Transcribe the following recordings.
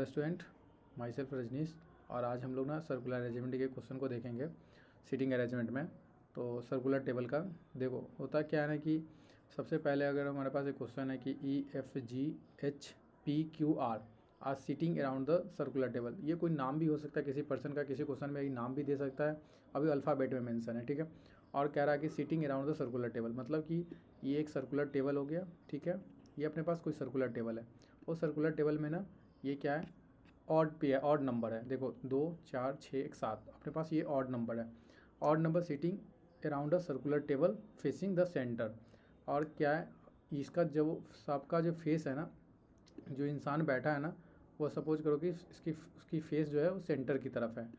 Student, my self Rajneesh. और आज हम लोग ना सर्कुलर अरेंजमेंट के क्वेश्चन को देखेंगे सीटिंग अरेंजमेंट में। तो सर्कुलर टेबल का देखो होता क्या है ना कि सबसे पहले अगर हमारे पास एक क्वेश्चन है कि EFGHPQR are sitting around the circular table. ये कोई नाम भी हो सकता है किसी पर्सन का, किसी क्वेश्चन में नाम भी दे सकता है, अभी अल्फ़ाबेट में मेंशन है, ठीक है। और कह रहा है कि sitting around the circular table, मतलब कि ये एक सर्कुलर टेबल हो गया, ठीक है। ये अपने पास कोई सर्कुलर टेबल है, वो सर्कुलर टेबल में ना ये क्या है, ऑड पे है, ऑड नंबर है। देखो 2 4 6 1 7 अपने पास ये ऑड नंबर है। Odd number sitting around a circular table facing the centre. और क्या है इसका जो सबका जो फेस है ना, जो इंसान बैठा है ना, वो सपोज करो कि उसकी फेस जो है वो सेंटर की तरफ है।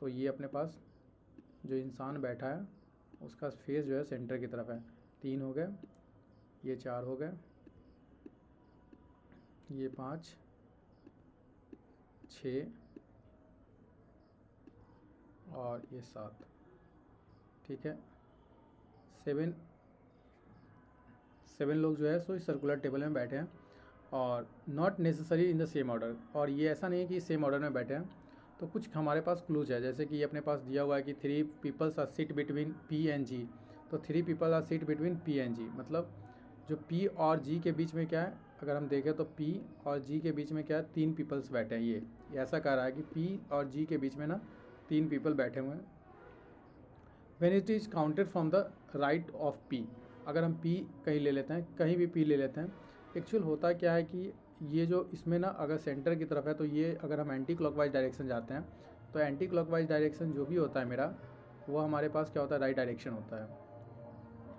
तो ये अपने पास जो इंसान बैठा है उसका फेस जो है सेंटर की तरफ है। 3 हो गए, ये 4 हो गए, ये 5 6 और ये 7, ठीक है। 7 लोग जो है सो इस सर्कुलर टेबल में बैठे हैं और not necessary in the same order. और ये ऐसा नहीं है कि सेम ऑर्डर में बैठे हैं। तो कुछ हमारे पास क्लूज है, जैसे कि अपने पास दिया हुआ है कि 3 peoples are seat between P and G। तो 3 people are seat between P and G, मतलब जो P और G के बीच में क्या है, अगर हम देखें तो P और G के बीच में क्या है, 3 पीपल्स बैठे हैं। ये ऐसा कह रहा है कि P और G के बीच में ना 3 पीपल बैठे हुए हैं। When it is counted from the right of P, अगर हम P कहीं ले लेते हैं, कहीं भी P ले लेते हैं, एक्चुअल होता क्या है कि ये जो इसमें ना अगर सेंटर की तरफ है तो ये अगर हम एंटी क्लॉकवाइज डायरेक्शन जाते हैं तो एंटी क्लॉकवाइज डायरेक्शन जो भी होता है मेरा, वो हमारे पास क्या होता है, राइट डायरेक्शन होता है।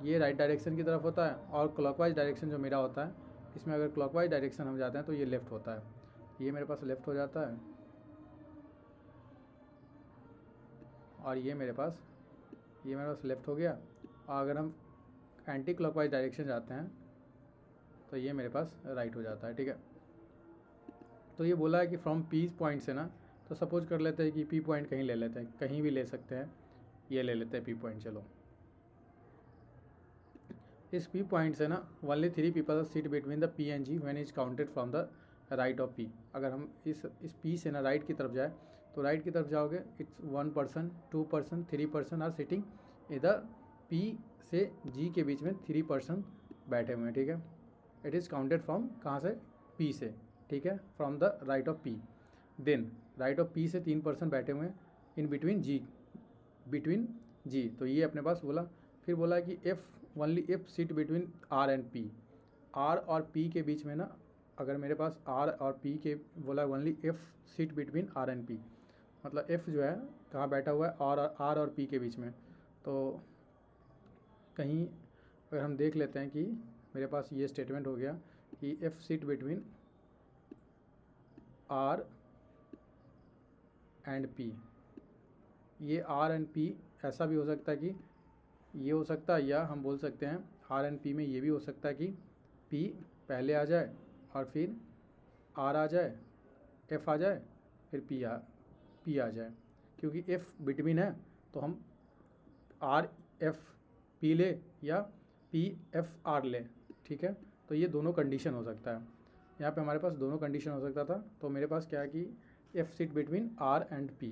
ये राइट डायरेक्शन की तरफ होता है। और क्लॉकवाइज डायरेक्शन जो मेरा होता है, इसमें अगर क्लॉकवाइज डायरेक्शन हम जाते हैं तो ये लेफ़्ट होता है। ये मेरे पास लेफ़्ट हो जाता है और ये मेरे पास लेफ़्ट हो गया। और अगर हम एंटी क्लॉकवाइज डायरेक्शन जाते हैं तो ये मेरे पास राइट हो जाता है, ठीक है। तो ये बोला है कि फ्रॉम P पॉइंट से ना, तो सपोज कर लेते हैं कि P पॉइंट कहीं ले लेते हैं, कहीं भी ले सकते हैं, ये ले लेते हैं P पॉइंट। चलो इस P पॉइंट से ना only 3 people seat between the P and G when is counted from the right of P। अगर हम इस P से ना राइट की तरफ जाए तो राइट की तरफ जाओगे, it's 1 person 2 person 3 person are sitting इधर P से G के बीच में 3 पर्सन बैठे हुए हैं, ठीक है। इट इज़ काउंटेड फ्रॉम कहाँ से, P से, ठीक है, from the right of P। Then right of P से 3 पर्सन बैठे हुए हैं इन बिटवीन G। तो ये अपने पास बोला। फिर बोला कि only F seat between R and P। R और P के बीच में ना, अगर मेरे पास R और P के बोला only F seat between R and P, मतलब F जो है कहाँ बैठा हुआ है, R और P के बीच में। तो कहीं अगर हम देख लेते हैं कि मेरे पास ये स्टेटमेंट हो गया कि F seat between R and P। ये R एंड P ऐसा भी हो सकता है कि ये हो सकता है, या हम बोल सकते हैं R एंड P में ये भी हो सकता है कि P पहले आ जाए और फिर R आ जाए, F आ जाए, फिर P आ जाए। क्योंकि F बिटवीन है तो हम R F P ले या P F R ले, ठीक है। तो ये दोनों कंडीशन हो सकता है, यहाँ पे हमारे पास दोनों कंडीशन हो सकता था। तो मेरे पास क्या है कि F seat between R and P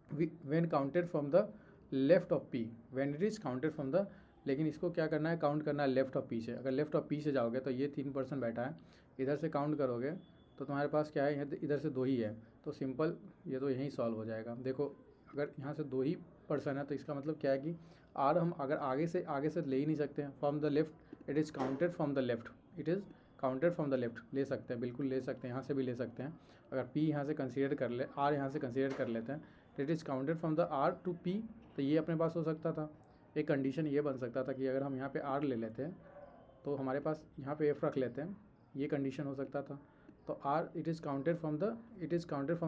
when counted from the left of P, when it is counted from the, लेकिन इसको क्या करना है, काउंट करना है लेफ्ट ऑफ P से। अगर लेफ्ट ऑफ P से जाओगे तो ये 3 पर्सन बैठा है, इधर से काउंट करोगे तो तुम्हारे पास क्या है, इधर से 2 ही है, तो सिंपल ये तो यहीं सॉल्व हो जाएगा। देखो अगर यहाँ से 2 ही पर्सन है तो इसका मतलब क्या है कि R हम अगर आगे से ले ही नहीं सकते हैं। From the left it is counted from the left, it is counted from the left ले सकते हैं, बिल्कुल ले सकते हैं, यहाँ से भी ले सकते हैं। अगर P यहाँ से कंसीडर कर ले, R यहाँ से कंसीडर कर लेते हैं, it is counted from the R to P। तो ये अपने पास हो सकता था, एक कंडीशन ये बन सकता था कि अगर हम यहाँ पे R ले लेते हैं तो हमारे पास यहाँ पे F रख लेते हैं, ये कंडीशन हो सकता था। तो R it is counted from the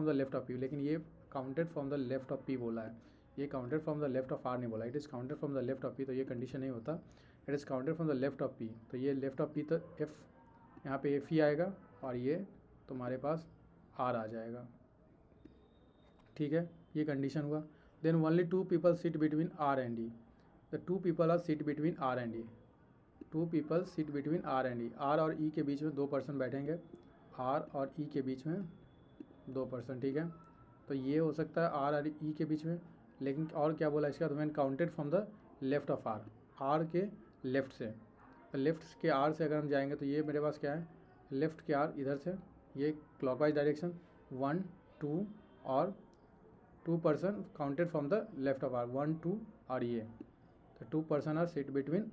left of P, लेकिन ये counted from the left of P बोला है, ये counted from the left of R नहीं बोला। It is counted from the left of P, तो ये कंडीशन नहीं होता। It is counted from the left of P, तो ये लेफ्ट ऑफ P तो F, यहाँ पे F ही आएगा और ये तुम्हारे पास R आ जाएगा, ठीक है। ये कंडीशन हुआ। Then only 2 people seat between R and E। The 2 people are seat between R and E, 2 people seat between R and E। R और E के बीच में 2 पर्सन बैठेंगे, R और E के बीच में 2%, ठीक है। तो ये हो सकता है आर और ई के बीच में। लेकिन और क्या बोला इसका, तो मैंने counted from the left of R, R के लेफ्ट से। तो लेफ्ट के आर से अगर हम जाएंगे तो ये मेरे पास क्या है, लेफ्ट के आर इधर से, ये क्लॉकवाइज डायरेक्शन 1 2 और 2% counted from the left of R, 1 2 और ये। तो 2% are sit between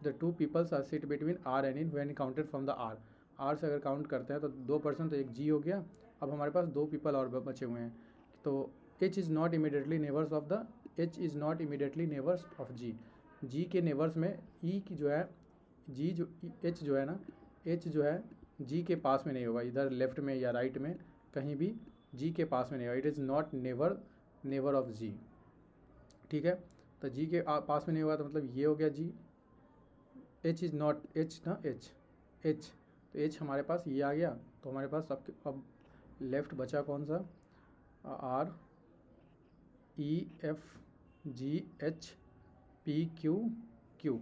the 2 peoples are sit between R and N when counted from the R. R से अगर काउंट करते हैं तो 2%, तो एक जी हो गया। अब हमारे पास 2 पीपल और बचे हुए हैं। तो H is not immediately neighbours of the, H is not immediately neighbours of G. G के नेबर्स में ई की जो है, जी जो एच जो है ना, एच जो है जी के पास में नहीं होगा, इधर लेफ्ट में या राइट में कहीं भी जी के पास में नहीं होगा। It is not neighbour of G, ठीक है। तो जी के पास में नहीं होगा तो मतलब ये हो गया जी। एच इज़ नॉट, एच ना, एच तो एच हमारे पास ये आ गया। तो हमारे पास अब लेफ्ट बचा कौन सा, R E F G H P Q Q.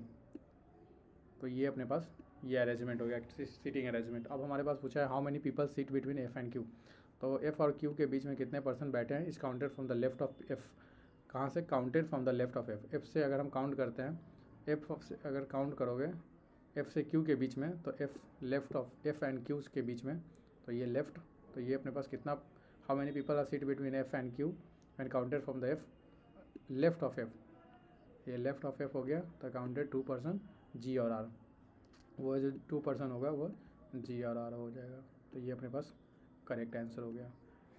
तो ये अपने पास ये अरेंजमेंट हो गया, सीटिंग अरेंजमेंट। अब हमारे पास पूछा है how many people seat between F and Q. तो एफ और क्यू के बीच में कितने पर्सन बैठे हैं, is counted from the left of F. कहाँ से, counted from the left of F. F से अगर हम काउंट करते हैं, एफ से अगर काउंट करोगे एफ से क्यू के बीच में, तो F left of F and Q के बीच में, तो ये लेफ्ट। तो ये अपने पास कितना, how many people are seat between F and Q and counted from the F left of F. ये लेफ्ट ऑफ एफ हो गया। तो काउंटेड 2% जी और आर, वो जो 2% होगा वो जी और आर हो जाएगा। तो ये अपने पास करेक्ट आंसर हो गया,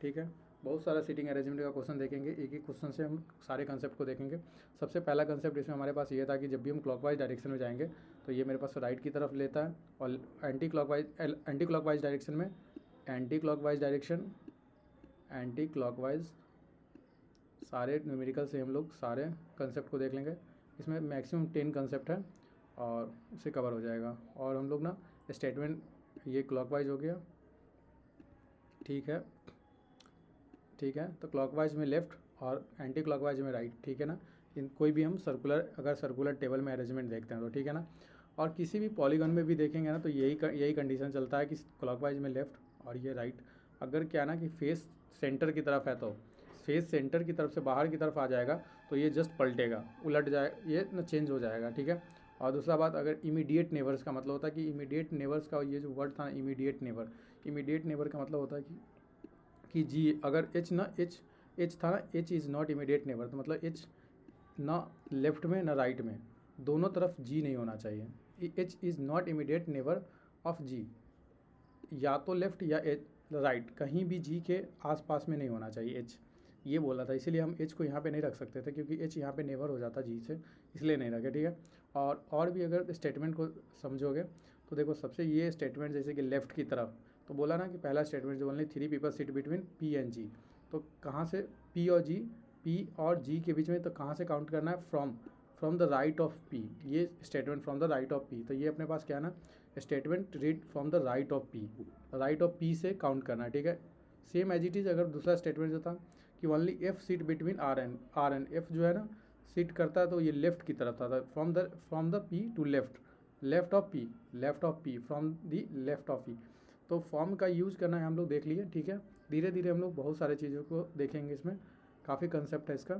ठीक है। बहुत सारा सीटिंग अरेंजमेंट का क्वेश्चन देखेंगे, एक ही क्वेश्चन से हम सारे कंसेप्ट को देखेंगे। सबसे पहला कंसेप्ट इसमें हमारे पास ये था कि जब भी हम क्लॉकवाइज डायरेक्शन में जाएंगे तो ये मेरे पास राइट की तरफ लेता है, और एंटी क्लॉकवाइज डायरेक्शन में, एंटी क्लॉकवाइज सारे न्यूमेरिकल से हम लोग सारे कंसेप्ट को देख लेंगे। इसमें मैक्सिमम 10 कंसेप्ट है और उसे कवर हो जाएगा। और हम लोग ना स्टेटमेंट, ये क्लॉकवाइज हो गया, ठीक है, ठीक है। तो क्लॉकवाइज में लेफ़्ट और एंटी क्लॉकवाइज में राइट, ठीक है ना। इन कोई भी हम अगर सर्कुलर टेबल में अरेंजमेंट देखते हैं तो, ठीक है ना। और किसी भी पॉलीगन में भी देखेंगे ना तो यही कंडीशन चलता है कि क्लॉकवाइज में लेफ़्ट और ये राइट। अगर क्या ना कि फेस सेंटर की तरफ है तो फेस सेंटर की तरफ से बाहर की तरफ आ जाएगा तो ये जस्ट पलटेगा, उलट जाए, ये ना चेंज हो जाएगा, ठीक है। और दूसरा बात, अगर इमीडिएट नेबर्स का मतलब होता है कि इमीडिएट नेबर्स का ये जो वर्ड था इमीडिएट नेबर का मतलब होता है कि जी अगर एच ना, एच था ना, H is not immediate neighbour, तो मतलब एच ना लेफ्ट में ना राइट में, दोनों तरफ जी नहीं होना चाहिए। H is not immediate neighbour of G, या तो लेफ्ट या राइट, कहीं भी जी के आसपास में नहीं होना चाहिए एच, ये बोला था। इसीलिए हम एच को यहाँ पे नहीं रख सकते थे क्योंकि एच यहाँ पे नेबर हो जाता जी से, इसलिए नहीं रखे, ठीक है। और भी अगर स्टेटमेंट को समझोगे तो देखो, सबसे ये स्टेटमेंट जैसे कि लेफ़्ट की तरफ, तो बोला ना कि पहला स्टेटमेंट जो only 3 people sit between P and G, तो कहाँ से पी और जी के बीच में, तो कहाँ से काउंट करना है, from the right of P. ये statement from the right of P, तो ये अपने पास क्या है ना, statement read from the right of P से काउंट करना है, ठीक है। सेम एज इट इज़ अगर दूसरा स्टेटमेंट जो था कि only F seat between R N, F जो है ना सीट करता है तो ये लेफ्ट की तरफ था, from the P to left of P from the left of P. तो फॉर्म का यूज़ करना है हम लोग देख लिए, ठीक है। धीरे धीरे हम लोग बहुत सारे चीज़ों को देखेंगे, इसमें काफ़ी कंसेप्ट है, इसका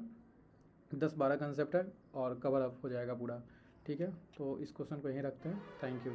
10-12 कंसेप्ट है और कवर अप हो जाएगा पूरा, ठीक है। तो इस क्वेश्चन को यहीं रखते हैं, थैंक यू।